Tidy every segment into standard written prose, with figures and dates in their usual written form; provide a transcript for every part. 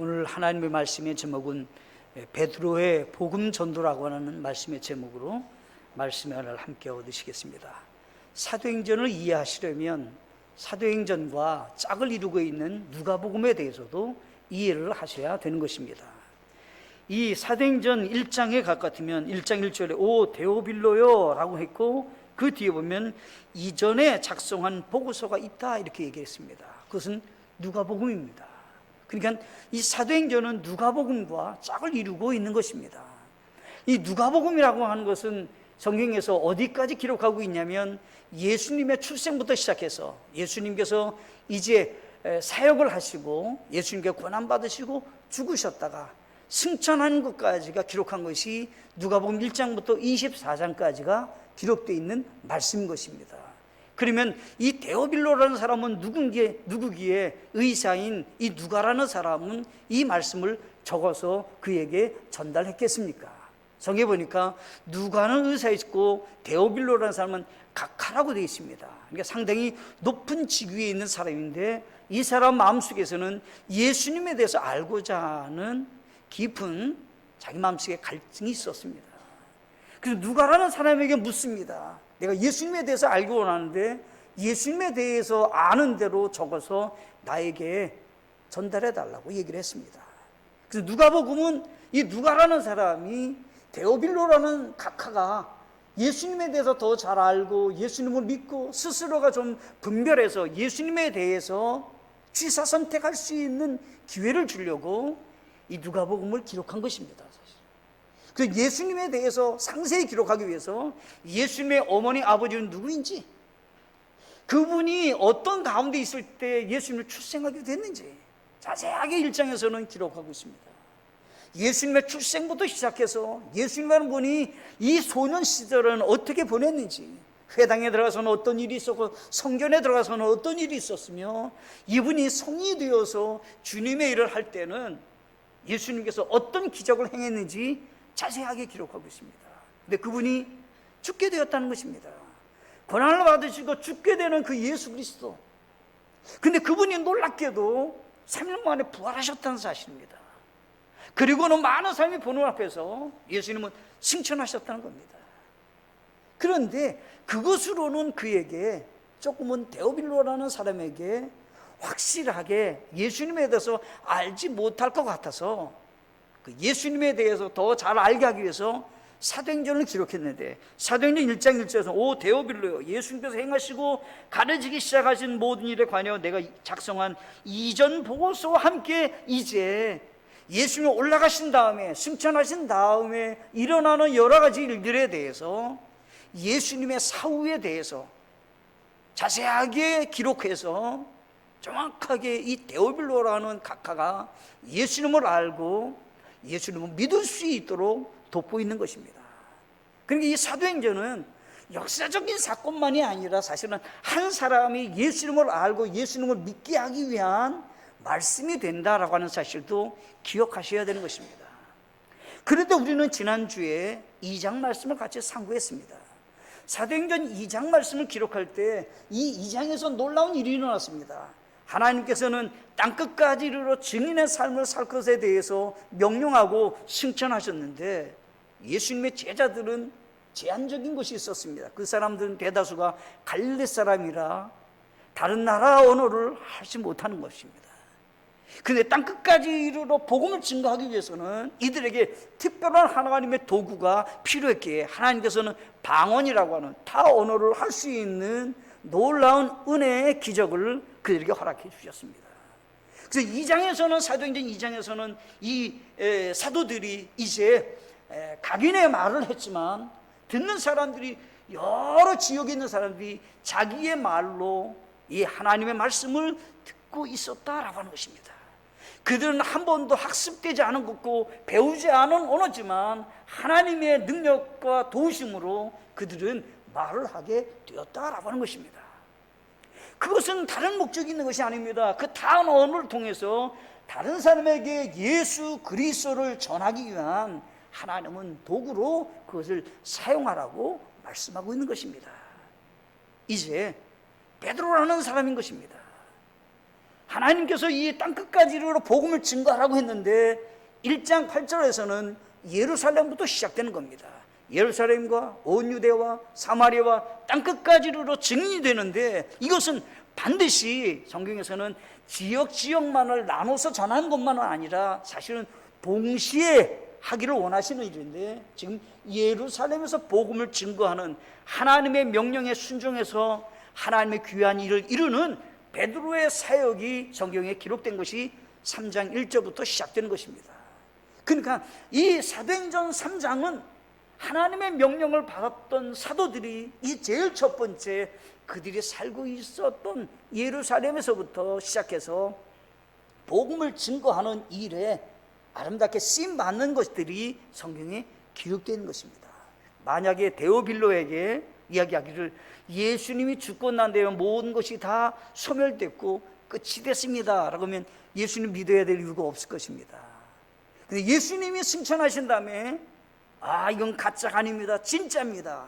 오늘 하나님의 말씀의 제목은 베드로의 복음 전도라고 하는 말씀의 제목으로 말씀을 함께 얻으시겠습니다. 사도행전을 이해하시려면 사도행전과 짝을 이루고 있는 누가복음에 대해서도 이해를 하셔야 되는 것입니다. 이 사도행전 1장에 가깝으면 1장 1절에 오 데오빌로요 라고 했고, 그 뒤에 보면 이전에 작성한 보고서가 있다 이렇게 얘기했습니다. 그것은 누가복음입니다. 그러니까 이 사도행전은 누가복음과 짝을 이루고 있는 것입니다. 이 누가복음이라고 하는 것은 성경에서 어디까지 기록하고 있냐면 예수님의 출생부터 시작해서 예수님께서 이제 사역을 하시고 예수님께 고난받으시고 죽으셨다가 승천하는 것까지가 기록한 것이 누가복음 1장부터 24장까지가 기록되어 있는 말씀인 것입니다. 그러면 이 데오빌로라는 사람은 누구기에 의사인 이 누가라는 사람은 이 말씀을 적어서 그에게 전달했겠습니까? 성경에 보니까 누가는 의사였고 데오빌로라는 사람은 각하라고 되어 있습니다. 그러니까 상당히 높은 직위에 있는 사람인데 이 사람 마음속에서는 예수님에 대해서 알고자 하는 깊은 자기 마음속에 갈증이 있었습니다. 그래서 누가라는 사람에게 묻습니다. 내가 예수님에 대해서 알고 원하는데 예수님에 대해서 아는 대로 적어서 나에게 전달해 달라고 얘기를 했습니다. 그래서 누가복음은 이 누가라는 사람이 데오빌로라는 각하가 예수님에 대해서 더 잘 알고 예수님을 믿고 스스로가 좀 분별해서 예수님에 대해서 취사 선택할 수 있는 기회를 주려고 이 누가복음을 기록한 것입니다. 그 예수님에 대해서 상세히 기록하기 위해서 예수님의 어머니 아버지는 누구인지, 그분이 어떤 가운데 있을 때 예수님을 출생하게 됐는지 자세하게 1장에서는 기록하고 있습니다. 예수님의 출생부터 시작해서 예수님이라는 분이 이 소년 시절은 어떻게 보냈는지, 회당에 들어가서는 어떤 일이 있었고 성전에 들어가서는 어떤 일이 있었으며 이분이 성이 되어서 주님의 일을 할 때는 예수님께서 어떤 기적을 행했는지 자세하게 기록하고 있습니다. 근데 그분이 죽게 되었다는 것입니다. 고난을 받으시고 죽게 되는 그 예수 그리스도, 근데 그분이 놀랍게도 3일 만에 부활하셨다는 사실입니다. 그리고는 많은 사람이 보는 앞에서 예수님은 승천하셨다는 겁니다. 그런데 그것으로는 그에게 조금은 데오빌로라는 사람에게 확실하게 예수님에 대해서 알지 못할 것 같아서 예수님에 대해서 더 잘 알게 하기 위해서 사도행전을 기록했는데, 사도행전 1장 1절에서 오 데오빌로요, 예수님께서 행하시고 가르치기 시작하신 모든 일에 관하여 내가 작성한 이전 보고서와 함께 이제 예수님이 올라가신 다음에 승천하신 다음에 일어나는 여러 가지 일들에 대해서 예수님의 사후에 대해서 자세하게 기록해서 정확하게 이 데오빌로라는 각하가 예수님을 알고 예수님을 믿을 수 있도록 돋보이는 것입니다. 그러니까 이 사도행전은 역사적인 사건만이 아니라 사실은 한 사람이 예수님을 알고 예수님을 믿게 하기 위한 말씀이 된다라고 하는 사실도 기억하셔야 되는 것입니다. 그런데 우리는 지난주에 2장 말씀을 같이 상고했습니다. 사도행전 2장 말씀을 기록할 때 이 2장에서 놀라운 일이 일어났습니다. 하나님께서는 땅끝까지 이르러 증인의 삶을 살 것에 대해서 명령하고 승천하셨는데 예수님의 제자들은 제한적인 것이 있었습니다. 그 사람들은 대다수가 갈릴리 사람이라 다른 나라 언어를 하지 못하는 것입니다. 그런데 땅끝까지 이르러 복음을 증거하기 위해서는 이들에게 특별한 하나님의 도구가 필요했기에 하나님께서는 방언이라고 하는 타 언어를 할 수 있는 놀라운 은혜의 기적을 그들에게 허락해 주셨습니다. 그래서 2장에서는 사도행전 2장에서는 이 사도들이 이제 각인의 말을 했지만 듣는 사람들이 여러 지역에 있는 사람들이 자기의 말로 이 하나님의 말씀을 듣고 있었다라고 하는 것입니다. 그들은 한 번도 학습되지 않은 것고 배우지 않은 언어지만 하나님의 능력과 도우심으로 그들은 말을 하게 되었다라고 하는 것입니다. 그것은 다른 목적이 있는 것이 아닙니다. 그 다른 언어를 통해서 다른 사람에게 예수 그리스도를 전하기 위한 하나님은 도구로 그것을 사용하라고 말씀하고 있는 것입니다. 이제 베드로라는 사람인 것입니다. 하나님께서 이 땅끝까지 이르러 복음을 증거하라고 했는데 1장 8절에서는 예루살렘부터 시작되는 겁니다. 예루살렘과 온 유대와 사마리아와 땅끝까지 이르러 증인이 되는데, 이것은 반드시 성경에서는 지역만을 나눠서 전하는 것만은 아니라 사실은 동시에 하기를 원하시는 일인데, 지금 예루살렘에서 복음을 증거하는 하나님의 명령에 순종해서 하나님의 귀한 일을 이루는 베드로의 사역이 성경에 기록된 것이 3장 1절부터 시작되는 것입니다. 그러니까 이 사도행전 3장은 하나님의 명령을 받았던 사도들이 이 제일 첫 번째 그들이 살고 있었던 예루살렘에서부터 시작해서 복음을 증거하는 일에 아름답게 쓰임받는 것들이 성경에 기록되는 것입니다. 만약에 데오빌로에게 이야기하기를 예수님이 죽고 난 다음에 모든 것이 다 소멸됐고 끝이 됐습니다 라고 하면 예수님 믿어야 될 이유가 없을 것입니다. 근데 예수님이 승천하신 다음에 이건 가짜가 아닙니다, 진짜입니다.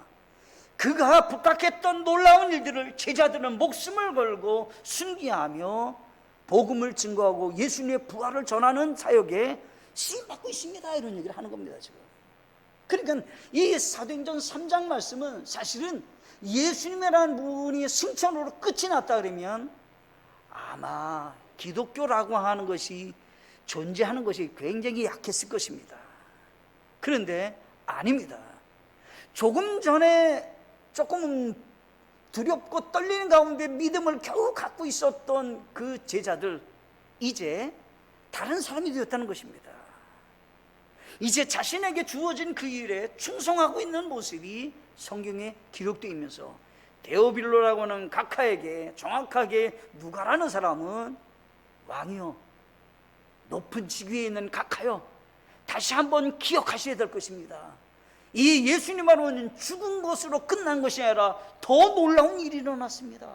그가 부탁했던 놀라운 일들을 제자들은 목숨을 걸고 순기하며 복음을 증거하고 예수님의 부활을 전하는 사역에 쓰임받고 있습니다, 이런 얘기를 하는 겁니다 지금. 그러니까 이 사도행전 3장 말씀은 사실은 예수님이라는 분이 승천으로 끝이 났다 그러면 아마 기독교라고 하는 것이 존재하는 것이 굉장히 약했을 것입니다. 그런데 아닙니다. 조금 전에 조금 두렵고 떨리는 가운데 믿음을 겨우 갖고 있었던 그 제자들, 이제 다른 사람이 되었다는 것입니다. 이제 자신에게 주어진 그 일에 충성하고 있는 모습이 성경에 기록되어 있면서 데오빌로라고 하는 각하에게 정확하게 누가라는 사람은 왕이요, 높은 직위에 있는 각하요, 다시 한번 기억하셔야 될 것입니다. 이 예수님으로는 죽은 것으로 끝난 것이 아니라 더 놀라운 일이 일어났습니다.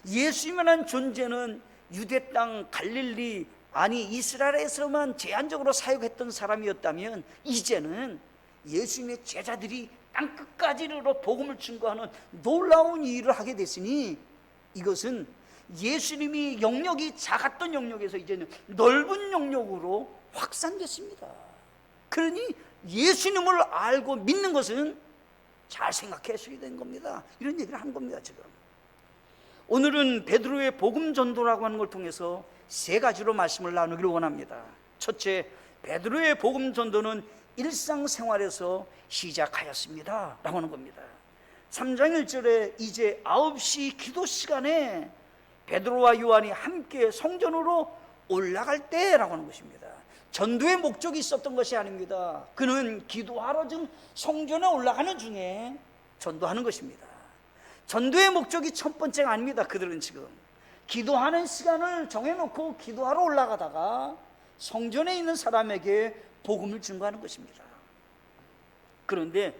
예수님이라는 존재는 유대 땅 갈릴리, 아니 이스라엘에서만 제한적으로 사역했던 사람이었다면 이제는 예수님의 제자들이 땅끝까지 이르러 복음을 증거하는 놀라운 일을 하게 됐으니 이것은 예수님이 영역이 작았던 영역에서 이제는 넓은 영역으로 확산됐습니다. 그러니 예수님을 알고 믿는 것은 잘 생각해야 되는 겁니다. 이런 얘기를 한 겁니다 지금. 오늘은 베드로의 복음 전도라고 하는 걸 통해서 세 가지로 말씀을 나누기를 원합니다. 첫째, 베드로의 복음 전도는 일상생활에서 시작하였습니다 라고 하는 겁니다. 3장 1절에 이제 9시 기도 시간에 베드로와 요한이 함께 성전으로 올라갈 때라고 하는 것입니다. 전도의 목적이 있었던 것이 아닙니다. 그는 기도하러 지금 성전에 올라가는 중에 전도하는 것입니다. 전도의 목적이 첫 번째가 아닙니다. 그들은 지금 기도하는 시간을 정해놓고 기도하러 올라가다가 성전에 있는 사람에게 복음을 증거하는 것입니다. 그런데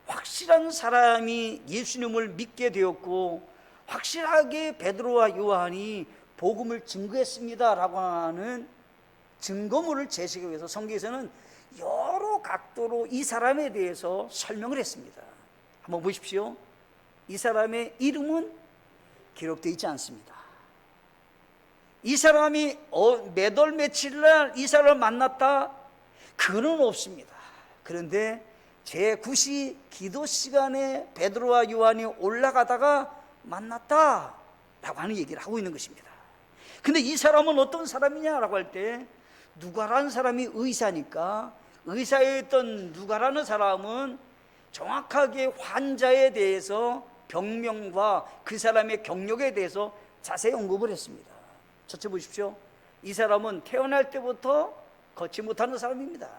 확실한 사람이 예수님을 믿게 되었고 확실하게 베드로와 요한이 복음을 증거했습니다 라고 하는 증거물을 제시하기 위해서 성경에서는 여러 각도로 이 사람에 대해서 설명을 했습니다. 한번 보십시오. 이 사람의 이름은 기록되어 있지 않습니다. 이 사람이 몇 월 며칠 날 이 사람을 만났다, 그는 없습니다. 그런데 제9시 기도 시간에 베드로와 요한이 올라가다가 만났다 라고 하는 얘기를 하고 있는 것입니다. 근데 이 사람은 어떤 사람이냐라고 할 때 누가라는 사람이 의사니까 의사였던 누가라는 사람은 정확하게 환자에 대해서 병명과 그 사람의 경력에 대해서 자세히 언급을 했습니다. 첫째 보십시오. 이 사람은 태어날 때부터 걷지 못하는 사람입니다.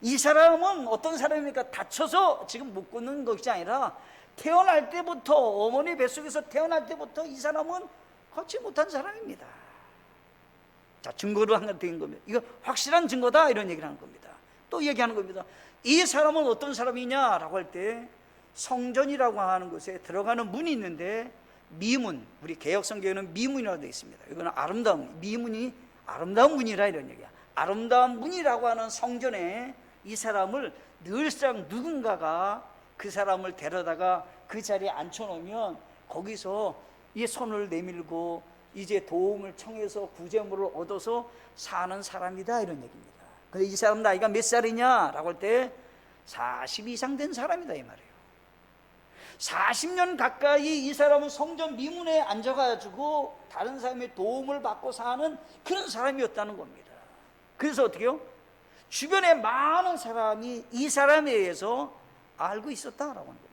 이 사람은 어떤 사람입니까? 다쳐서 지금 못 걷는 것이 아니라 태어날 때부터, 어머니 뱃속에서 태어날 때부터 이 사람은 걷지 못한 사람입니다. 자, 증거로 하나 된 겁니다. 이거 확실한 증거다 이런 얘기를 하는 겁니다. 또 얘기하는 겁니다. 이 사람은 어떤 사람이냐라고 할 때 성전이라고 하는 곳에 들어가는 문이 있는데 미문, 우리 개역 성경에는 미문이라고 되어 있습니다. 이거는 아름다운, 미문이 아름다운 문이라 이런 얘기야. 아름다운 문이라고 하는 성전에 이 사람을 늘상 누군가가 그 사람을 데려다가 그 자리에 앉혀놓으면 거기서 이 손을 내밀고 이제 도움을 청해서 구제물을 얻어서 사는 사람이다, 이런 얘기입니다. 근데 이 사람 나이가 몇 살이냐라고 할 때 40 이상 된 사람이다, 이 말이에요. 40년 가까이 이 사람은 성전 미문에 앉아가지고 다른 사람의 도움을 받고 사는 그런 사람이었다는 겁니다. 그래서 어떻게요? 주변에 많은 사람이 이 사람에 대해서 알고 있었다라고 하는 겁니다.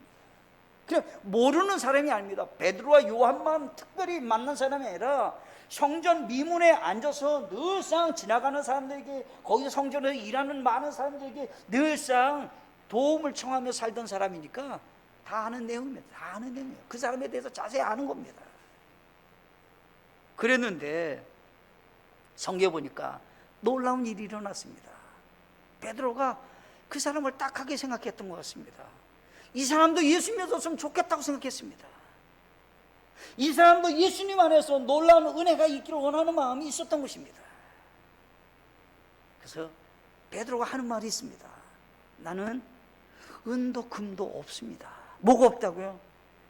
그냥 모르는 사람이 아닙니다. 베드로와 요한만 특별히 만난 사람이 아니라 성전 미문에 앉아서 늘상 지나가는 사람들에게, 거기서 성전에서 일하는 많은 사람들에게 늘상 도움을 청하며 살던 사람이니까 다 아는 내용입니다. 다 아는 내용이에요. 그 사람에 대해서 자세히 아는 겁니다. 그랬는데 성경에 보니까 놀라운 일이 일어났습니다. 베드로가 그 사람을 딱하게 생각했던 것 같습니다. 이 사람도 예수 믿었으면 좋겠다고 생각했습니다. 이 사람도 예수님 안에서 놀라운 은혜가 있기를 원하는 마음이 있었던 것입니다. 그래서 베드로가 하는 말이 있습니다. 나는 은도 금도 없습니다. 뭐가 없다고요?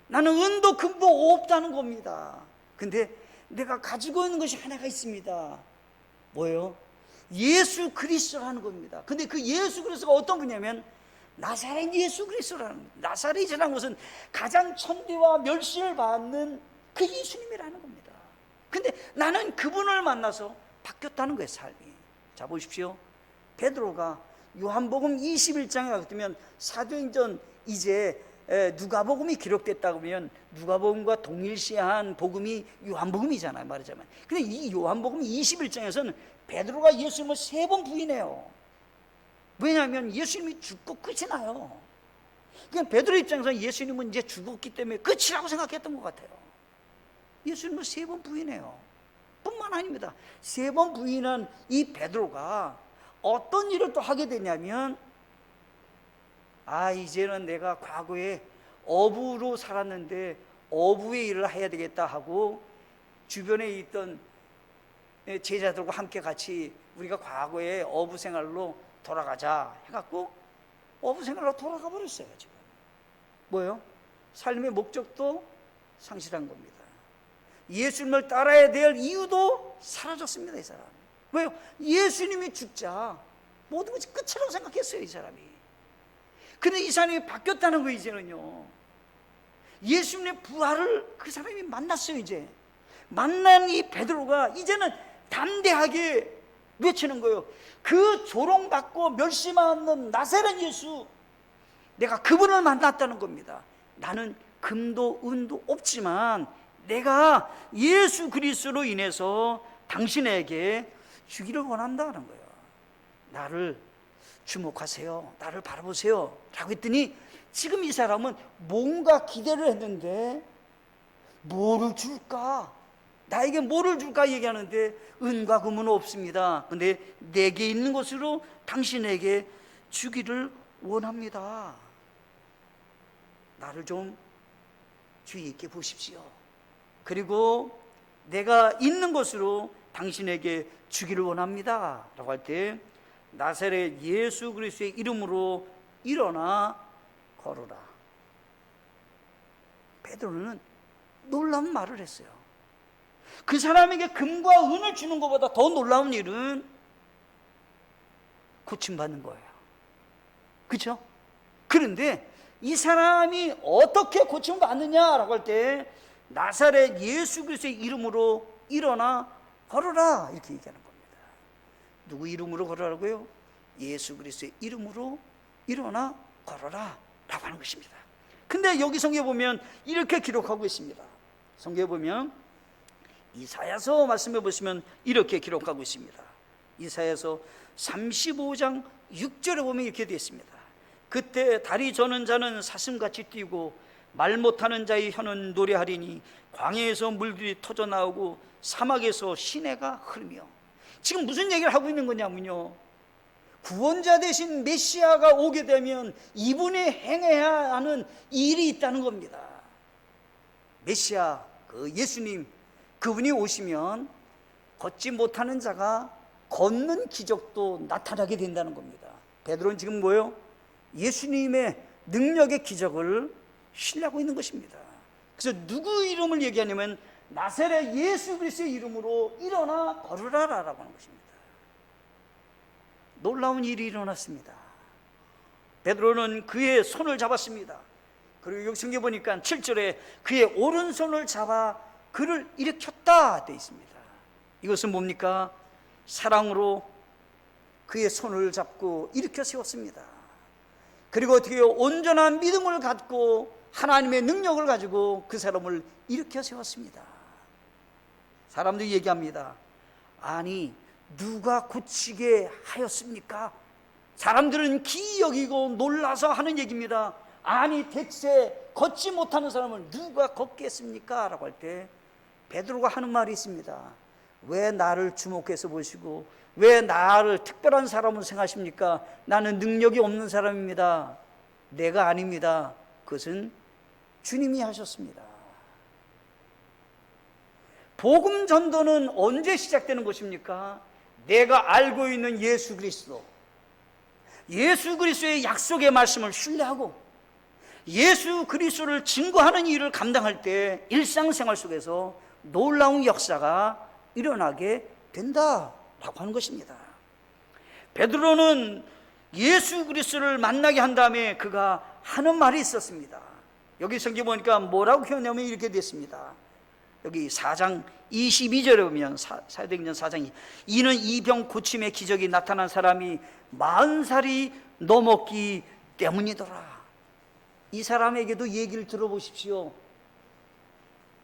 나는 은도 금도 없다는 겁니다. 근데 내가 가지고 있는 것이 하나가 있습니다. 뭐예요? 예수 그리스도라는 겁니다. 근데 그 예수 그리스도가 어떤 분이냐면 나사렛 예수 그리스도라는 겁니다. 나사렛이라는 것은 가장 천대와 멸시를 받는 그 예수님이라는 겁니다. 근데 나는 그분을 만나서 바뀌었다는 거예요, 삶이. 자, 보십시오. 베드로가 요한복음 21장에 가게 되면 사도행전 이제 누가복음이 기록됐다고 하면 누가복음과 동일시한 복음이 요한복음이잖아요, 말하자면. 근데 이 요한복음 21장에서는 베드로가 예수님을 3번 부인해요. 왜냐하면 예수님이 죽고 끝이 나요. 그냥 베드로 입장에서는 예수님은 이제 죽었기 때문에 끝이라고 생각했던 것 같아요. 예수님을 3번 부인해요. 뿐만 아닙니다. 3번 부인한 이 베드로가 어떤 일을 또 하게 되냐면, 이제는 내가 과거에 어부로 살았는데 어부의 일을 해야 되겠다 하고 주변에 있던 제자들과 함께 같이 우리가 과거에 어부 생활로 돌아가자 해갖고 어부 생활로 돌아가 버렸어요. 지금 뭐예요? 삶의 목적도 상실한 겁니다. 예수님을 따라야 될 이유도 사라졌습니다, 이 사람. 왜요? 예수님이 죽자 모든 것이 끝이라고 생각했어요, 이 사람이. 근데 이 사람이 바뀌었다는 거예요, 이제는요. 예수님의 부활을 그 사람이 만났어요, 이제. 만난 이 베드로가 이제는 담대하게 외치는 거예요. 그 조롱받고 멸시받는 나사렛 예수, 내가 그분을 만났다는 겁니다. 나는 금도 은도 없지만 내가 예수 그리스도로 인해서 당신에게 주기를 원한다는 거예요. 나를 주목하세요, 나를 바라보세요 라고 했더니 지금 이 사람은 뭔가 기대를 했는데 뭐를 줄까? 나에게 뭐를 줄까 얘기하는데 은과 금은 없습니다. 근데 내게 있는 것으로 당신에게 주기를 원합니다. 나를 좀 주의 있게 보십시오. 그리고 내가 있는 것으로 당신에게 주기를 원합니다 라고 할 때 나사렛 예수 그리스도의 이름으로 일어나 걸어라. 베드로는 놀라운 말을 했어요. 그 사람에게 금과 은을 주는 것보다 더 놀라운 일은 고침받는 거예요. 그렇죠? 그런데 이 사람이 어떻게 고침받느냐라고 할 때 나사렛 예수 그리스도의 이름으로 일어나 걸어라 이렇게 얘기하는 겁니다. 누구 이름으로 걸어라고요? 예수 그리스도의 이름으로 일어나 걸어라 라고 하는 것입니다. 근데 여기 성경에 보면 이렇게 기록하고 있습니다. 성경에 보면 이사야서 말씀해 보시면 이렇게 기록하고 있습니다. 이사야서 35장 6절에 보면 이렇게 되어 있습니다. 그때 다리 저는 자는 사슴같이 뛰고 말 못하는 자의 혀는 노래하리니 광야에서 물들이 터져 나오고 사막에서 시내가 흐르며. 지금 무슨 얘기를 하고 있는 거냐면요, 구원자 되신 메시아가 오게 되면 이분이 행해야 하는 일이 있다는 겁니다. 메시아, 그 예수님, 그분이 오시면 걷지 못하는 자가 걷는 기적도 나타나게 된다는 겁니다. 베드로는 지금 뭐예요? 예수님의 능력의 기적을 신뢰하고 있는 것입니다. 그래서 누구 이름을 얘기하냐면 나사렛 예수 그리스도의 이름으로 일어나 걸으라라고 하는 것입니다. 놀라운 일이 일어났습니다. 베드로는 그의 손을 잡았습니다. 그리고 여기 성경에 보니까 7절에 그의 오른손을 잡아 그를 일으켰다 되어 있습니다. 이것은 뭡니까? 사랑으로 그의 손을 잡고 일으켜 세웠습니다. 그리고 어떻게 온전한 믿음을 갖고 하나님의 능력을 가지고 그 사람을 일으켜 세웠습니다. 사람들이 얘기합니다. 아니, 누가 고치게 하였습니까? 사람들은 기이 여기고 놀라서 하는 얘기입니다. 아니, 대체 걷지 못하는 사람을 누가 걷게 했습니까? 라고 할 때 베드로가 하는 말이 있습니다. 왜 나를 주목해서 보시고 왜 나를 특별한 사람으로 생각하십니까? 나는 능력이 없는 사람입니다. 내가 아닙니다. 그것은 주님이 하셨습니다. 복음 전도는 언제 시작되는 것입니까? 내가 알고 있는 예수 그리스도, 예수 그리스도의 약속의 말씀을 신뢰하고 예수 그리스도를 증거하는 일을 감당할 때 일상생활 속에서 놀라운 역사가 일어나게 된다라고 하는 것입니다. 베드로는 예수 그리스도를 만나게 한 다음에 그가 하는 말이 있었습니다. 여기 성경 보니까 뭐라고 표현하면 이렇게 됐습니다. 여기 4장 22절에 보면 사도행전 4장 이는 이 병 고침의 기적이 나타난 사람이 40살이 넘었기 때문이더라. 이 사람에게도 얘기를 들어보십시오.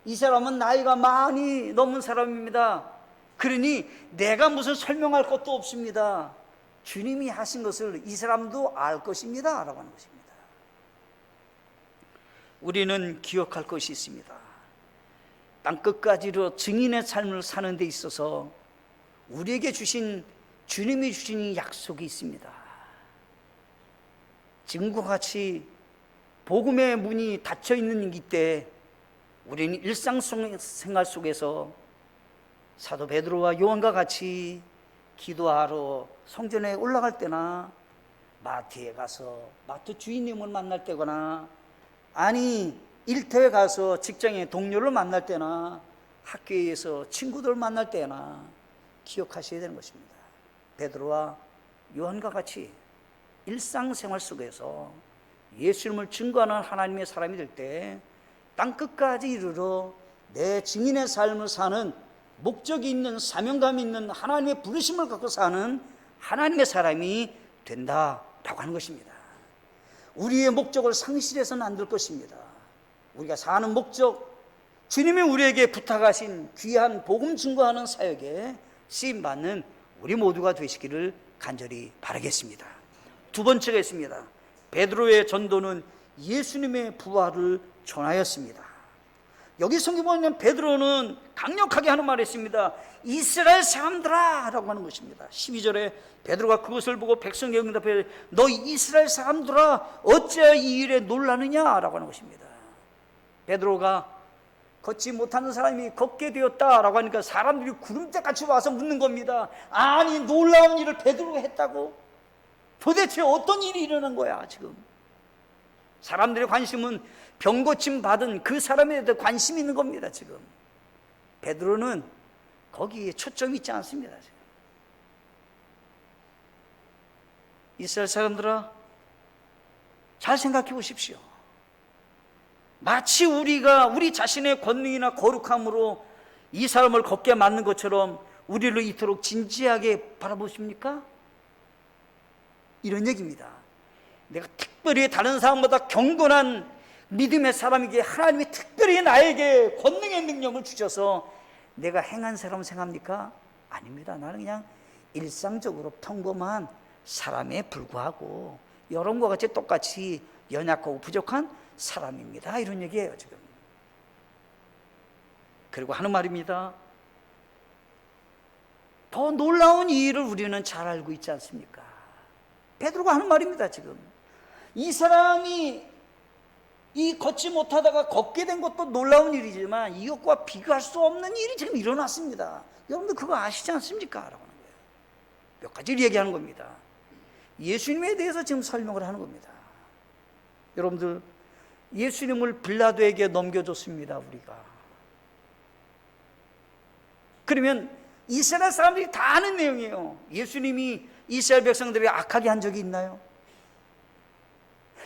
이 사람은 나이가 많이 넘은 사람입니다. 그러니 내가 무슨 설명할 것도 없습니다. 주님이 하신 것을 이 사람도 알 것입니다 라고 하는 것입니다. 우리는 기억할 것이 있습니다. 땅끝까지로 증인의 삶을 사는 데 있어서 우리에게 주신, 주님이 주신 약속이 있습니다. 지금과 같이 복음의 문이 닫혀 있는 이때 우리는 일상생활 속에서 사도 베드로와 요한과 같이 기도하러 성전에 올라갈 때나 마트에 가서 마트 주인님을 만날 때거나 아니 일터에 가서 직장의 동료를 만날 때나 학교에서 친구들을 만날 때나 기억하셔야 되는 것입니다. 베드로와 요한과 같이 일상생활 속에서 예수님을 증거하는 하나님의 사람이 될 때 땅끝까지 이르러 내 증인의 삶을 사는 목적이 있는, 사명감이 있는, 하나님의 부르심을 갖고 사는 하나님의 사람이 된다라고 하는 것입니다. 우리의 목적을 상실해서는 안 될 것입니다. 우리가 사는 목적, 주님이 우리에게 부탁하신 귀한 복음 증거하는 사역에 쓰임받는 우리 모두가 되시기를 간절히 바라겠습니다. 두 번째가 있습니다. 베드로의 전도는 예수님의 부활을 전하였습니다. 여기 성경 보면 베드로는 강력하게 하는 말이 있습니다. 이스라엘 사람들아 라고 하는 것입니다. 12절에 베드로가 그것을 보고 백성에게 응답해 너 이스라엘 사람들아 어찌하여 이 일에 놀라느냐 라고 하는 것입니다. 베드로가 걷지 못하는 사람이 걷게 되었다라고 하니까 사람들이 구름대같이 와서 묻는 겁니다. 아니 놀라운 일을 베드로가 했다고? 도대체 어떤 일이 일어난 거야 지금? 사람들의 관심은 병 고침 받은 그 사람에 대해 관심이 있는 겁니다 지금. 베드로는 거기에 초점이 있지 않습니다 지금. 이스라엘 사람들아 잘 생각해 보십시오. 마치 우리가 우리 자신의 권능이나 거룩함으로 이 사람을 걷게 만든 것처럼 우리를 이토록 진지하게 바라보십니까? 이런 얘기입니다. 내가 특별히 다른 사람보다 경건한 믿음의 사람에게 하나님이 특별히 나에게 권능의 능력을 주셔서 내가 행한 사람 생각합니까? 아닙니다. 나는 그냥 일상적으로 평범한 사람에 불과하고 여러분과 같이 똑같이 연약하고 부족한 사람입니다. 이런 얘기예요 지금. 그리고 하는 말입니다. 더 놀라운 이 일을 우리는 잘 알고 있지 않습니까? 베드로가 하는 말입니다 지금. 이 사람이 이 걷지 못하다가 걷게 된 것도 놀라운 일이지만 이것과 비교할 수 없는 일이 지금 일어났습니다. 여러분들 그거 아시지 않습니까? 라고 하는 거예요. 몇 가지를 얘기하는 겁니다. 예수님에 대해서 지금 설명을 하는 겁니다. 여러분들 예수님을 빌라도에게 넘겨줬습니다. 우리가 그러면 이스라엘 사람들이 다 아는 내용이에요. 예수님이 이스라엘 백성들에게 악하게 한 적이 있나요?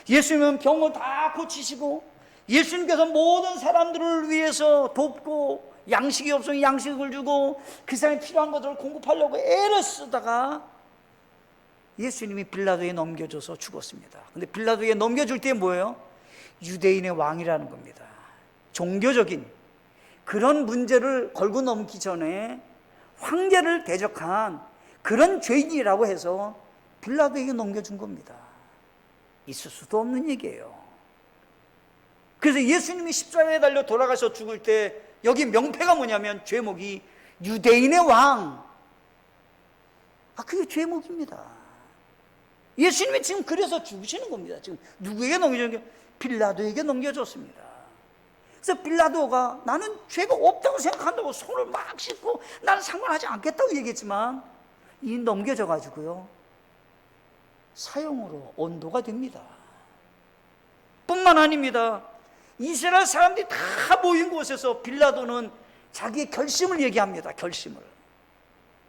예수님은 병을 다 고치시고 예수님께서 모든 사람들을 위해서 돕고 양식이 없으면 양식을 주고 그 사람이 필요한 것들을 공급하려고 애를 쓰다가 예수님이 빌라도에 넘겨줘서 죽었습니다. 근데 빌라도에 넘겨줄 때 뭐예요? 유대인의 왕이라는 겁니다. 종교적인 그런 문제를 걸고 넘기 전에 황제를 대적한 그런 죄인이라고 해서 빌라도에게 넘겨준 겁니다. 있을 수도 없는 얘기예요. 그래서 예수님이 십자가에 달려 돌아가서 죽을 때 여기 명패가 뭐냐면 제목이 유대인의 왕. 그게 제목입니다. 예수님이 지금 그래서 죽으시는 겁니다. 지금 누구에게 넘겨줬냐? 빌라도에게 넘겨줬습니다. 그래서 빌라도가 나는 죄가 없다고 생각한다고 손을 막 씻고 나는 상관하지 않겠다고 얘기했지만 이 넘겨져 가지고요 사형으로 온도가 됩니다. 뿐만 아닙니다. 이스라엘 사람들이 다 모인 곳에서 빌라도는 자기의 결심을 얘기합니다. 결심을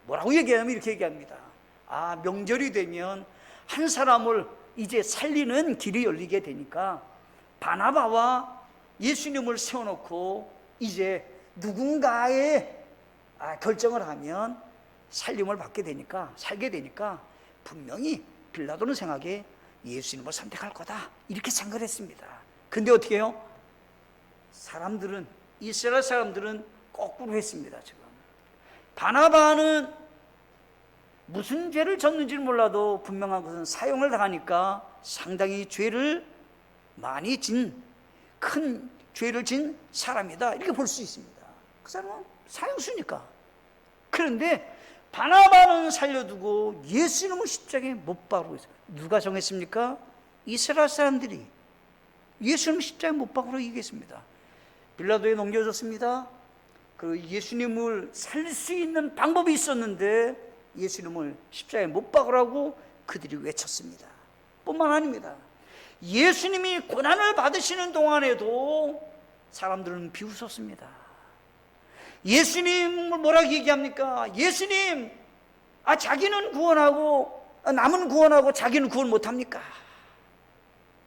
뭐라고 얘기하냐면 이렇게 얘기합니다. 명절이 되면 한 사람을 이제 살리는 길이 열리게 되니까 바나바와 예수님을 세워놓고 이제 누군가의 결정을 하면 살림을 받게 되니까 살게 되니까 분명히 빌라도는 생각에 예수님을 선택할 거다 이렇게 생각을 했습니다. 근데 어떻게 해요? 사람들은 이스라엘 사람들은 거꾸로 했습니다. 지금 바나바는 무슨 죄를 졌는지는 몰라도 분명한 것은 사형을 당하니까 상당히 죄를 많이 큰 죄를 진 사람이다 이렇게 볼 수 있습니다. 그 사람은 사형수니까. 그런데 바나바는 살려두고 예수님을 십자가에 못 박으라고 했어요. 누가 정했습니까? 이스라엘 사람들이 예수님을 십자가에 못 박으라고 얘기했습니다. 빌라도에 넘겨졌습니다. 그 예수님을 살릴 수 있는 방법이 있었는데 예수님을 십자가에 못 박으라고 그들이 외쳤습니다. 뿐만 아닙니다. 예수님이 고난을 받으시는 동안에도 사람들은 비웃었습니다. 예수님을 뭐라고 얘기합니까? 예수님, 자기는 구원하고 남은 구원하고 자기는 구원 못합니까?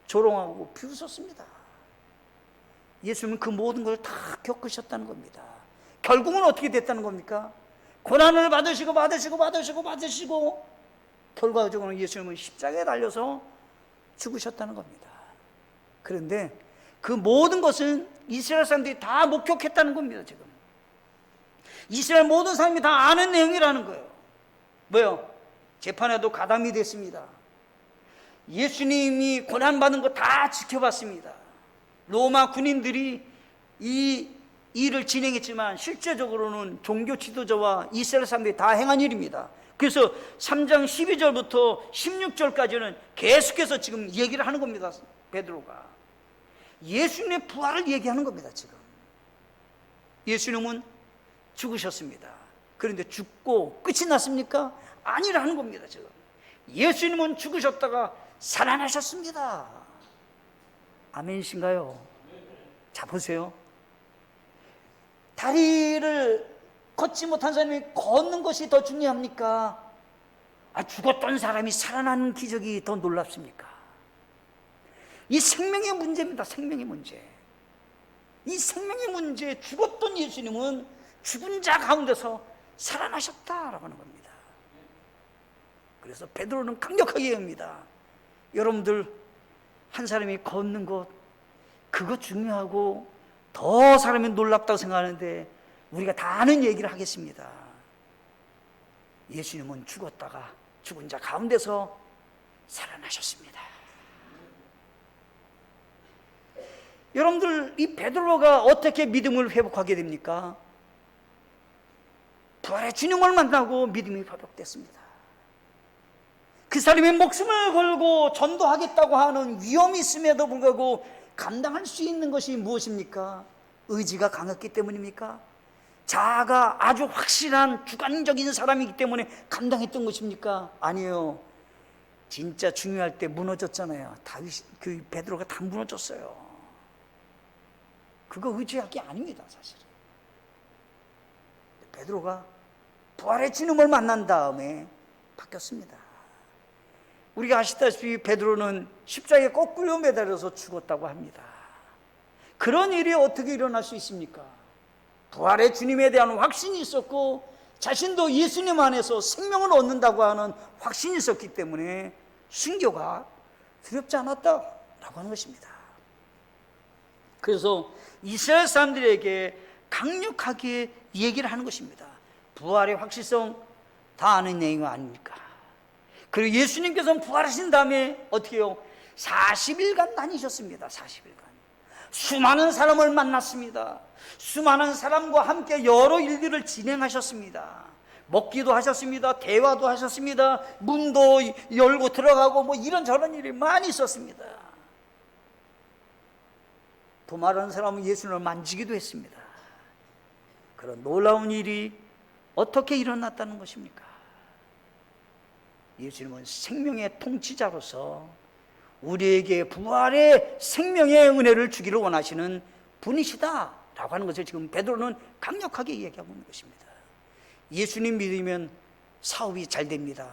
조롱하고 비웃었습니다. 예수님은 그 모든 걸 다 겪으셨다는 겁니다. 결국은 어떻게 됐다는 겁니까? 고난을 받으시고 결과적으로는 예수님은 십자가에 달려서 죽으셨다는 겁니다. 그런데 그 모든 것은 이스라엘 사람들이 다 목격했다는 겁니다. 지금 이스라엘 모든 사람이 다 아는 내용이라는 거예요. 뭐요? 재판에도 가담이 됐습니다. 예수님이 고난받은 거 다 지켜봤습니다. 로마 군인들이 이 일을 진행했지만 실제적으로는 종교 지도자와 이스라엘 사람들이 다 행한 일입니다. 그래서 3장 12절부터 16절까지는 계속해서 지금 얘기를 하는 겁니다. 베드로가 예수님의 부활을 얘기하는 겁니다. 지금 예수님은 죽으셨습니다. 그런데 죽고 끝이 났습니까? 아니라는 겁니다. 지금 예수님은 죽으셨다가 살아나셨습니다. 아멘이신가요? 자, 보세요. 다리를 걷지 못한 사람이 걷는 것이 더 중요합니까? 죽었던 사람이 살아나는 기적이 더 놀랍습니까? 이 생명의 문제입니다. 생명의 문제. 이 생명의 문제, 죽었던 예수님은 죽은 자 가운데서 살아나셨다라고 하는 겁니다. 그래서 베드로는 강력하게 얘기합니다. 여러분들 한 사람이 걷는 것 그거 중요하고 더 사람이 놀랍다고 생각하는데 우리가 다 아는 얘기를 하겠습니다. 예수님은 죽었다가 죽은 자 가운데서 살아나셨습니다. 여러분들 이 베드로가 어떻게 믿음을 회복하게 됩니까? 부활의 주님을 만나고 믿음이 회복됐습니다. 그 사람이 목숨을 걸고 전도하겠다고 하는 위험이 있음에도 불구하고 감당할 수 있는 것이 무엇입니까? 의지가 강했기 때문입니까? 자아가 아주 확실한 주관적인 사람이기 때문에 감당했던 것입니까? 아니에요. 진짜 중요할 때 무너졌잖아요. 그 베드로가 다 무너졌어요. 그거 의지할 게 아닙니다, 사실은. 베드로가 부활의 주님을 만난 다음에 바뀌었습니다. 우리가 아시다시피 베드로는 십자가에 거꾸로 매달려서 죽었다고 합니다. 그런 일이 어떻게 일어날 수 있습니까? 부활의 주님에 대한 확신이 있었고 자신도 예수님 안에서 생명을 얻는다고 하는 확신이 있었기 때문에 순교가 두렵지 않았다라고 하는 것입니다. 그래서 이스라엘 사람들에게 강력하게 얘기를 하는 것입니다. 부활의 확실성 다 아는 내용 아닙니까? 그리고 예수님께서는 부활하신 다음에 어떻게 해요? 40일간 다니셨습니다. 40일간 수많은 사람을 만났습니다. 수많은 사람과 함께 여러 일들을 진행하셨습니다. 먹기도 하셨습니다. 대화도 하셨습니다. 문도 열고 들어가고 뭐 이런저런 일이 많이 있었습니다. 도마라는 사람은 예수님을 만지기도 했습니다. 그런 놀라운 일이 어떻게 일어났다는 것입니까? 예수님은 생명의 통치자로서 우리에게 부활의 생명의 은혜를 주기를 원하시는 분이시다 라고 하는 것을 지금 베드로는 강력하게 이야기하고 있는 것입니다. 예수님 믿으면 사업이 잘 됩니다.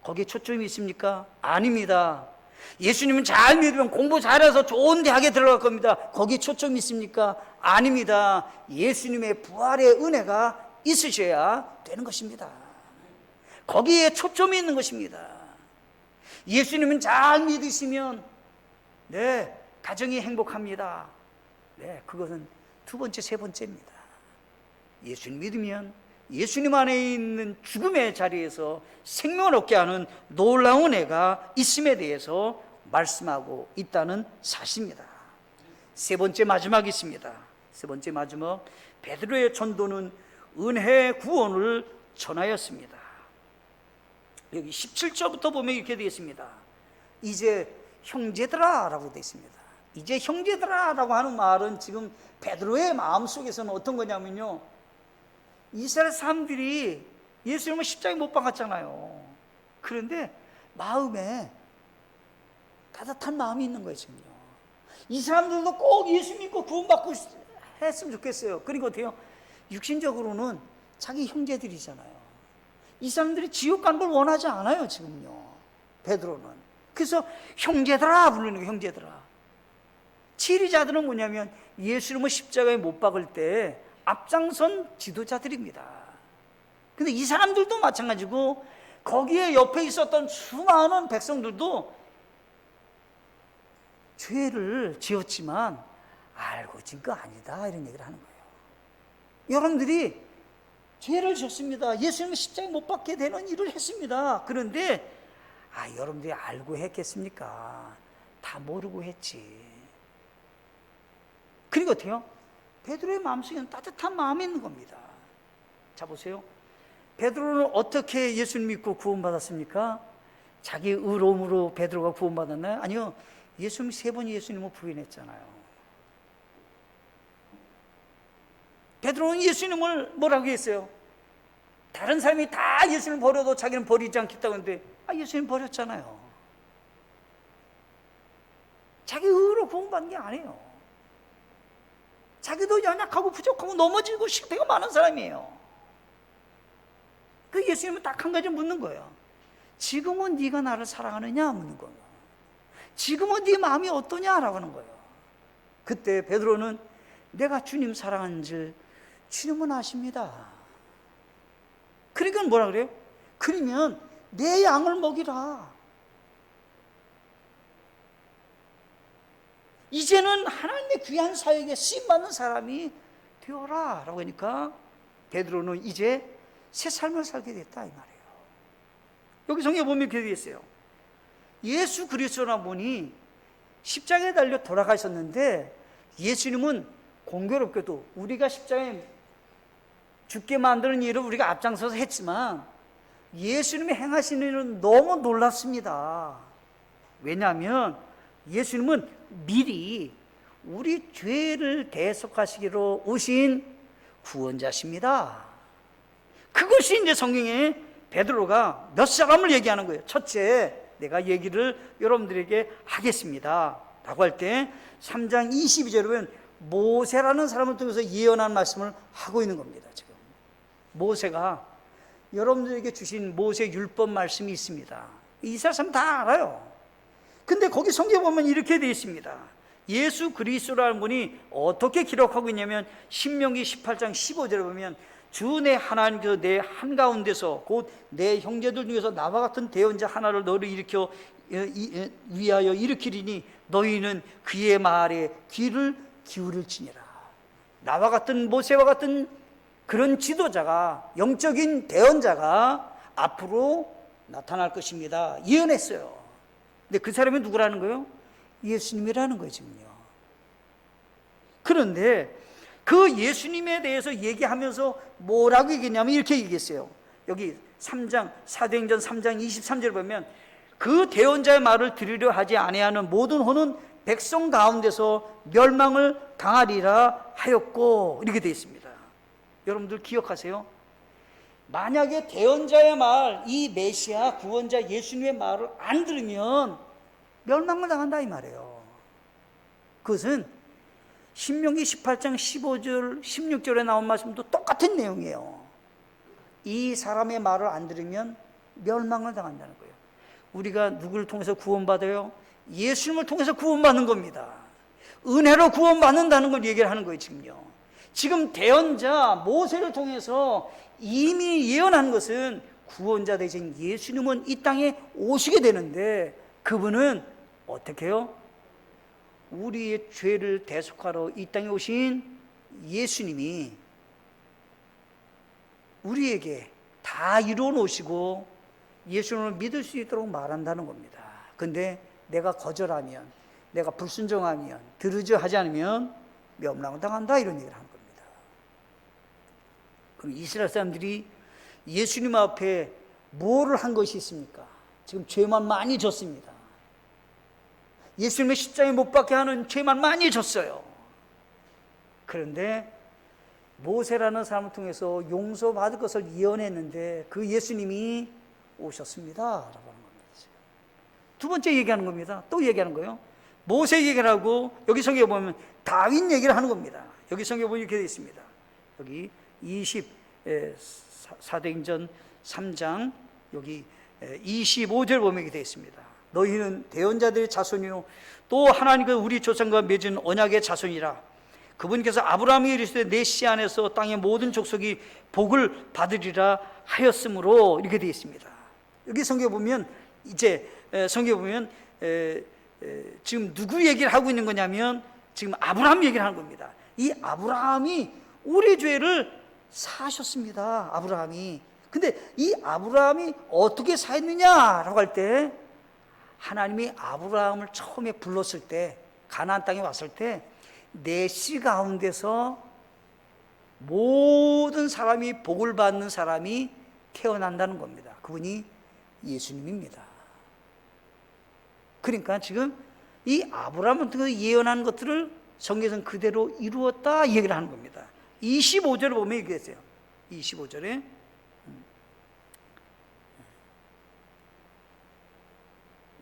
거기에 초점이 있습니까? 아닙니다. 예수님은 잘 믿으면 공부 잘해서 좋은 대학에 들어갈 겁니다. 거기에 초점이 있습니까? 아닙니다. 예수님의 부활의 은혜가 있으셔야 되는 것입니다. 거기에 초점이 있는 것입니다. 예수님은 잘 믿으시면 네, 가정이 행복합니다. 네, 그것은 두 번째, 세 번째입니다. 예수님 믿으면 예수님 안에 있는 죽음의 자리에서 생명을 얻게 하는 놀라운 은혜가 있음에 대해서 말씀하고 있다는 사실입니다. 세 번째 마지막이 있습니다. 세 번째 마지막, 베드로의 전도는 은혜의 구원을 전하였습니다. 여기 17절부터 보면 이렇게 되어 있습니다. 이제 형제들아 라고 되어 있습니다. 이제 형제들아 라고 하는 말은 지금 베드로의 마음속에서는 어떤 거냐면요, 이스라엘 사람들이 예수님을 십자가에 못 박았잖아요. 그런데 마음에 따뜻한 마음이 있는 거예요. 지금요, 이 사람들도 꼭 예수 믿고 구원받고 했으면 좋겠어요. 그리고 어때요? 육신적으로는 자기 형제들이잖아요. 이 사람들이 지옥 가는 걸 원하지 않아요. 지금요, 베드로는. 그래서 형제들아 부르는 거예요. 형제들아. 지리자들은 뭐냐면 예수님을 십자가에 못 박을 때 앞장선 지도자들입니다. 근데 이 사람들도 마찬가지고 거기에 옆에 있었던 수많은 백성들도 죄를 지었지만 알고 진 거 아니다 이런 얘기를 하는 거예요. 여러분들이 죄를 지었습니다. 예수님을 십자가에 못 박게 되는 일을 했습니다. 그런데 여러분들이 알고 했겠습니까? 다 모르고 했지. 그리고 어때요? 베드로의 마음속에는 따뜻한 마음이 있는 겁니다. 자, 보세요. 베드로는 어떻게 예수님 믿고 구원받았습니까? 자기 의로움으로 베드로가 구원받았나요? 아니요. 예수님 세 번 예수님을 부인했잖아요. 베드로는 예수님을 뭐라고 했어요? 다른 사람이 다 예수님을 버려도 자기는 버리지 않겠다고 했는데 예수님 버렸잖아요. 자기 의로 구원받는 게 아니에요. 자기도 연약하고 부족하고 넘어지고 실패가 많은 사람이에요. 그 예수님은 딱 한 가지 묻는 거예요. 지금은 네가 나를 사랑하느냐 묻는 거예요. 지금은 네 마음이 어떠냐라고 하는 거예요. 그때 베드로는 내가 주님 사랑하는 줄 주님은 아십니다. 그러니까 뭐라 그래요? 그러면 내 양을 먹이라. 이제는 하나님의 귀한 사역에 쓰임받는 사람이 되어라 라고 하니까 베드로는 이제 새 삶을 살게 됐다 이 말이에요. 여기 성경에 보면 이렇게 되어 있어요. 예수 그리스도나 보니 십자가에 달려 돌아가셨는데 예수님은 공교롭게도 우리가 십자가에 죽게 만드는 일을 우리가 앞장서서 했지만 예수님이 행하신 일은 너무 놀랍습니다. 왜냐하면 예수님은 미리 우리 죄를 대속하시기로 오신 구원자십니다. 그것이 이제 성경에 베드로가 몇 사람을 얘기하는 거예요. 첫째, 내가 얘기를 여러분들에게 하겠습니다 라고 할 때 3장 22절에 보면 모세라는 사람을 통해서 예언한 말씀을 하고 있는 겁니다. 지금 모세가 여러분들에게 주신 모세 율법 말씀이 있습니다. 이스라엘 사람 다 알아요. 근데 거기 성경에 보면 이렇게 되어 있습니다. 예수 그리스도라는 분이 어떻게 기록하고 있냐면 신명기 18장 15절에 보면 주 내 하나님께서 내 한가운데서 곧 내 형제들 중에서 나와 같은 대언자 하나를 너를 위하여 일으키리니 너희는 그의 말에 귀를 기울일지니라. 나와 같은 모세와 같은 그런 지도자가, 영적인 대언자가 앞으로 나타날 것입니다. 예언했어요. 근데 그 사람이 누구라는 거예요? 예수님이라는 거예요, 지금요. 그런데 그 예수님에 대해서 얘기하면서 뭐라고 얘기했냐면 이렇게 얘기했어요. 여기 3장, 사도행전 3장 23절을 보면 그 대언자의 말을 들으려 하지 아니하는 모든 호는 백성 가운데서 멸망을 당하리라 하였고, 이렇게 되어 있습니다. 여러분들 기억하세요? 만약에 대언자의 말, 이 메시아 구원자 예수님의 말을 안 들으면 멸망을 당한다 이 말이에요. 그것은 신명기 18장 15절 16절에 나온 말씀도 똑같은 내용이에요. 이 사람의 말을 안 들으면 멸망을 당한다는 거예요. 우리가 누구를 통해서 구원받아요? 예수님을 통해서 구원받는 겁니다. 은혜로 구원받는다는 걸 얘기를 하는 거예요, 지금요. 지금 대언자 모세를 통해서 이미 예언한 것은 구원자 되신 예수님은 이 땅에 오시게 되는데, 그분은 어떻게 해요? 우리의 죄를 대속하러 이 땅에 오신 예수님이 우리에게 다 이루어 놓으시고 예수님을 믿을 수 있도록 말한다는 겁니다. 근데 내가 거절하면, 내가 불순종하면, 들으려 하지 않으면 멸망을 당한다, 이런 얘기를 하는 겁니다. 그럼 이스라엘 사람들이 예수님 앞에 뭐를 한 것이 있습니까? 지금 죄만 많이 졌습니다. 예수님의 십자가에 못 박게 하는 죄만 많이 졌어요. 그런데 모세라는 사람을 통해서 용서받을 것을 예언했는데 그 예수님이 오셨습니다 라고 하는 겁니다. 두 번째 얘기하는 겁니다. 또 얘기하는 거예요. 모세 얘기를 하고 여기 성경에 보면 다윗 얘기를 하는 겁니다. 여기 성경에 보면 이렇게 되어 있습니다. 여기 4도행전 3장 여기 25절 보면 이렇게 되어 있습니다. 너희는 대언자들의 자손이요 또 하나님과 우리 조상과 맺은 언약의 자손이라. 그분께서 아브라함이 이르시되 내 씨 안에서 땅의 모든 족속이 복을 받으리라 하였으므로, 이렇게 되어 있습니다. 여기 성경에 보면 지금 누구 얘기를 하고 있는 거냐면 지금 아브라함 얘기를 하는 겁니다. 이 아브라함이 우리 죄를 사하셨습니다. 아브라함이. 근데 이 아브라함이 어떻게 사했느냐라고 할 때, 하나님이 아브라함을 처음에 불렀을 때, 가나안 땅에 왔을 때 내 씨 가운데서 모든 사람이 복을 받는 사람이 태어난다는 겁니다. 그분이 예수님입니다. 그러니까 지금 이 아브라함한테 예언한 것들을 성경에서는 그대로 이루었다 얘기를 하는 겁니다. 25절을 보면 이렇게 했어요. 25절에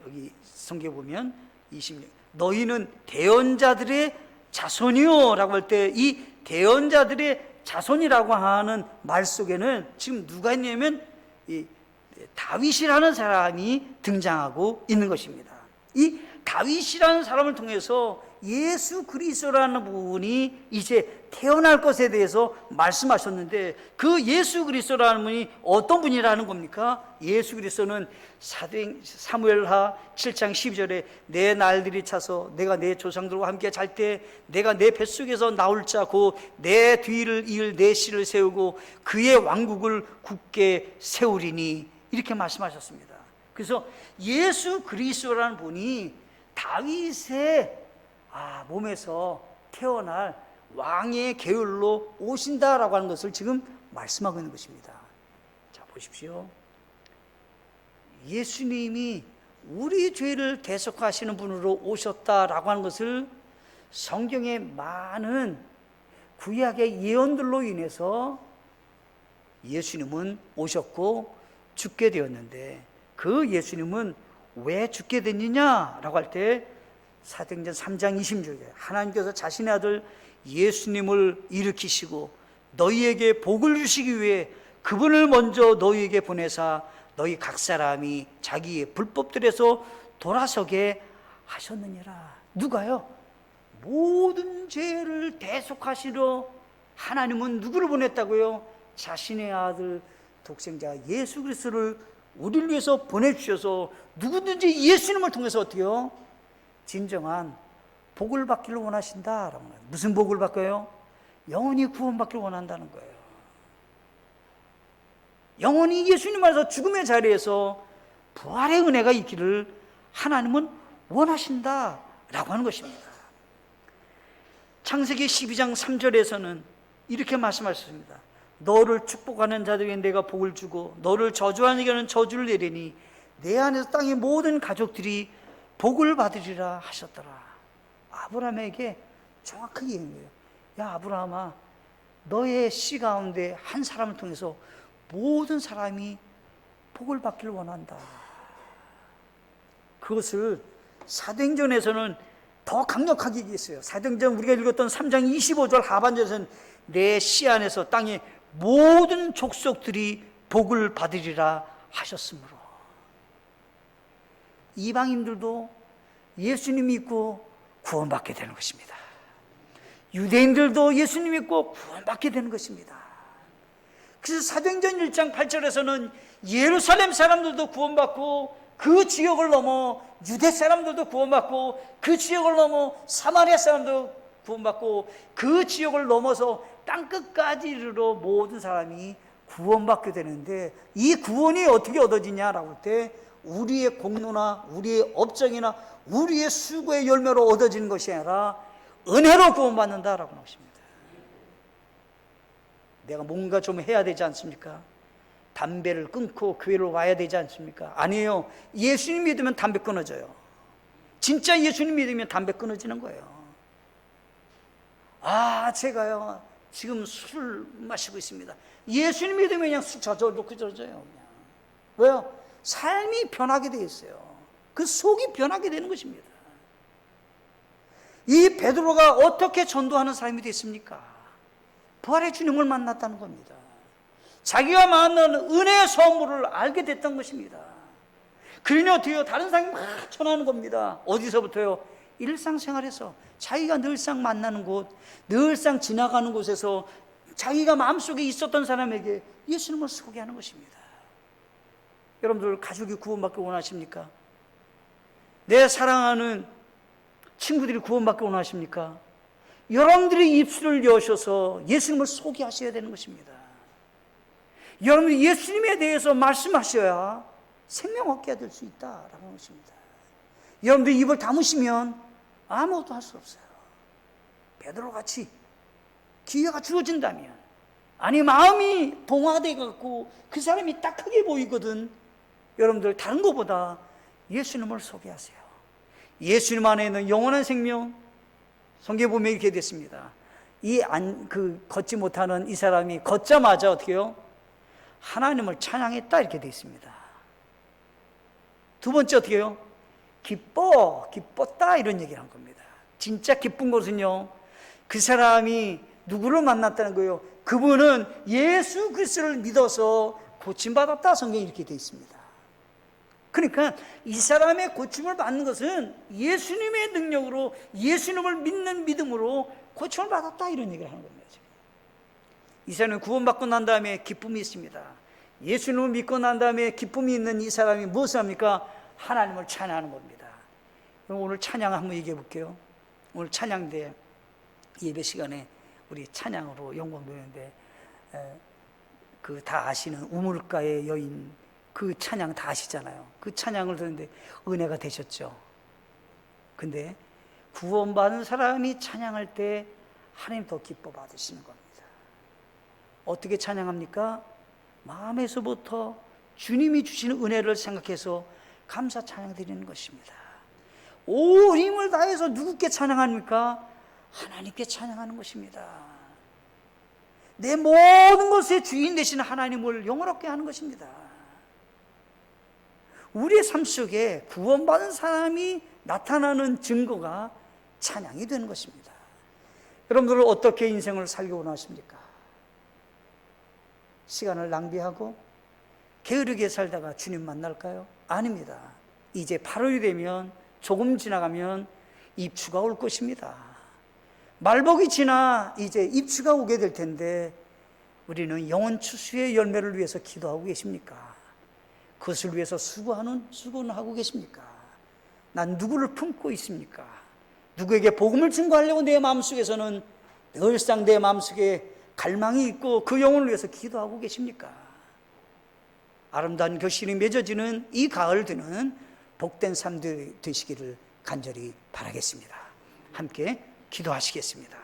여기 성경에 보면 26, 너희는 대언자들의 자손이요 라고 할 때 이 대언자들의 자손이라고 하는 말 속에는 지금 누가 있냐면 이 다윗이라는 사람이 등장하고 있는 것입니다. 이 다윗이라는 사람을 통해서 예수 그리스도라는 분이 이제 태어날 것에 대해서 말씀하셨는데, 그 예수 그리스도라는 분이 어떤 분이라는 겁니까? 예수 그리스도는 사무엘하 7장 12절에 내 날들이 차서 내가 내 조상들과 함께 잘 때 내가 내 뱃속에서 나올 자 곧 내 뒤를 이을 내 씨를 세우고 그의 왕국을 굳게 세우리니, 이렇게 말씀하셨습니다. 그래서 예수 그리스도라는 분이 다윗의 몸에서 태어날 왕의 계율로 오신다라고 하는 것을 지금 말씀하고 있는 것입니다. 자, 보십시오. 예수님이 우리 죄를 대속하시는 분으로 오셨다라고 하는 것을 성경의 많은 구약의 예언들로 인해서 예수님은 오셨고 죽게 되었는데, 그 예수님은 왜 죽게 됐느냐라고 할 때 사도행전 3장 26절에 하나님께서 자신의 아들 예수님을 일으키시고 너희에게 복을 주시기 위해 그분을 먼저 너희에게 보내사 너희 각 사람이 자기의 불법들에서 돌아서게 하셨느니라. 누가요? 모든 죄를 대속하시러 하나님은 누구를 보냈다고요? 자신의 아들 독생자 예수 그리스도를 우리를 위해서 보내주셔서 누구든지 예수님을 통해서 어떻게요? 진정한 복을 받기를 원하신다라고 해요. 무슨 복을 받고요? 영원히 구원받기를 원한다는 거예요. 영원히 예수님 안에서 죽음의 자리에서 부활의 은혜가 있기를 하나님은 원하신다라고 하는 것입니다. 창세기 12장 3절에서는 이렇게 말씀하셨습니다. 너를 축복하는 자들에게 내가 복을 주고 너를 저주하는 자에게는 저주를 내리니 내 안에서 땅의 모든 가족들이 복을 받으리라 하셨더라. 아브라함에게 정확하게 얘기한 거예요. 야 아브라함아, 너의 씨 가운데 한 사람을 통해서 모든 사람이 복을 받기를 원한다. 그것을 사도행전에서는 더 강력하게 얘기했어요. 사도행전 우리가 읽었던 3장 25절 하반절에서는 내 씨 안에서 땅의 모든 족속들이 복을 받으리라 하셨으므로 이방인들도 예수님 믿고 구원받게 되는 것입니다. 유대인들도 예수님 믿고 구원받게 되는 것입니다. 그래서 사도행전 1장 8절에서는 예루살렘 사람들도 구원받고 그 지역을 넘어 유대 사람들도 구원받고 그 지역을 넘어 사마리아 사람도 구원받고 그 지역을 넘어서 땅끝까지 이르러 모든 사람이 구원받게 되는데, 이 구원이 어떻게 얻어지냐라고 할 때 우리의 공로나 우리의 업적이나 우리의 수고의 열매로 얻어지는 것이 아니라 은혜로 구원받는다라고 하는 것입니다. 내가 뭔가 좀 해야 되지 않습니까? 담배를 끊고 교회로 와야 되지 않습니까? 아니에요. 예수님 믿으면 담배 끊어져요. 진짜 예수님 믿으면 담배 끊어지는 거예요. 아, 제가요 지금 술 마시고 있습니다. 예수님 믿으면 그냥 술 저절로 져요. 왜요? 삶이 변하게 되어 있어요. 그 속이 변하게 되는 것입니다. 이 베드로가 어떻게 전도하는 사람이 됐습니까? 부활의 주님을 만났다는 겁니다. 자기가 만난 은혜의 선물을 알게 됐던 것입니다. 그러니 어떻게 해요? 다른 사람이 막 전하는 겁니다. 어디서부터요? 일상생활에서 자기가 늘상 만나는 곳, 늘상 지나가는 곳에서 자기가 마음속에 있었던 사람에게 예수님을 소개하는 것입니다. 여러분들 가족이 구원받기 원하십니까? 내 사랑하는 친구들이 구원받기 원하십니까? 여러분들이 입술을 여셔서 예수님을 소개하셔야 되는 것입니다. 여러분들이 예수님에 대해서 말씀하셔야 생명 얻게 될 수 있다라고 하는 것입니다. 여러분들이 입을 다무시면 아무것도 할 수 없어요. 베드로같이 기회가 주어진다면, 아니 마음이 동화돼 갖고 그 사람이 딱하게 보이거든, 여러분들 다른 것보다 예수님을 소개하세요. 예수님 안에 있는 영원한 생명, 성경에 보면 이렇게 됐습니다. 걷지 못하는 이 사람이 걷자마자 어떻게 해요? 하나님을 찬양했다 이렇게 되어 있습니다. 두 번째 어떻게 해요? 기뻤다 이런 얘기를 한 겁니다. 진짜 기쁜 것은요, 그 사람이 누구를 만났다는 거예요? 그분은 예수 그리스도를 믿어서 고침받았다, 성경에 이렇게 되어 있습니다. 그러니까 이 사람의 고침을 받는 것은 예수님의 능력으로, 예수님을 믿는 믿음으로 고침을 받았다 이런 얘기를 하는 겁니다. 이 사람이 구원받고 난 다음에 기쁨이 있습니다. 예수님을 믿고 난 다음에 기쁨이 있는 이 사람이 무엇을 합니까? 하나님을 찬양하는 겁니다. 그럼 오늘 찬양 한번 얘기해 볼게요. 오늘 찬양대 예배 시간에 우리 찬양으로 영광 돌리는데, 그 다 아시는 우물가의 여인, 그 찬양 다 아시잖아요. 그 찬양을 듣는데 은혜가 되셨죠. 근데 구원받은 사람이 찬양할 때 하나님 더 기뻐 받으시는 겁니다. 어떻게 찬양합니까? 마음에서부터 주님이 주시는 은혜를 생각해서 감사 찬양 드리는 것입니다. 온 힘을 다해서 누구께 찬양합니까? 하나님께 찬양하는 것입니다. 내 모든 것의 주인 되시는 하나님을 영원롭게 하는 것입니다. 우리의 삶 속에 구원받은 사람이 나타나는 증거가 찬양이 되는 것입니다. 여러분들은 어떻게 인생을 살기 원하십니까? 시간을 낭비하고 게으르게 살다가 주님 만날까요? 아닙니다. 이제 8월이 되면 조금 지나가면 입추가 올 것입니다. 말복이 지나 이제 입추가 오게 될 텐데 우리는 영원 추수의 열매를 위해서 기도하고 계십니까? 그것을 위해서 수고는 하고 계십니까? 난 누구를 품고 있습니까? 누구에게 복음을 증거하려고 내 마음속에서는 늘상 내 마음속에 갈망이 있고 그 영혼을 위해서 기도하고 계십니까? 아름다운 결실이 맺어지는 이 가을 되는 복된 삶 되시기를 간절히 바라겠습니다. 함께 기도하시겠습니다.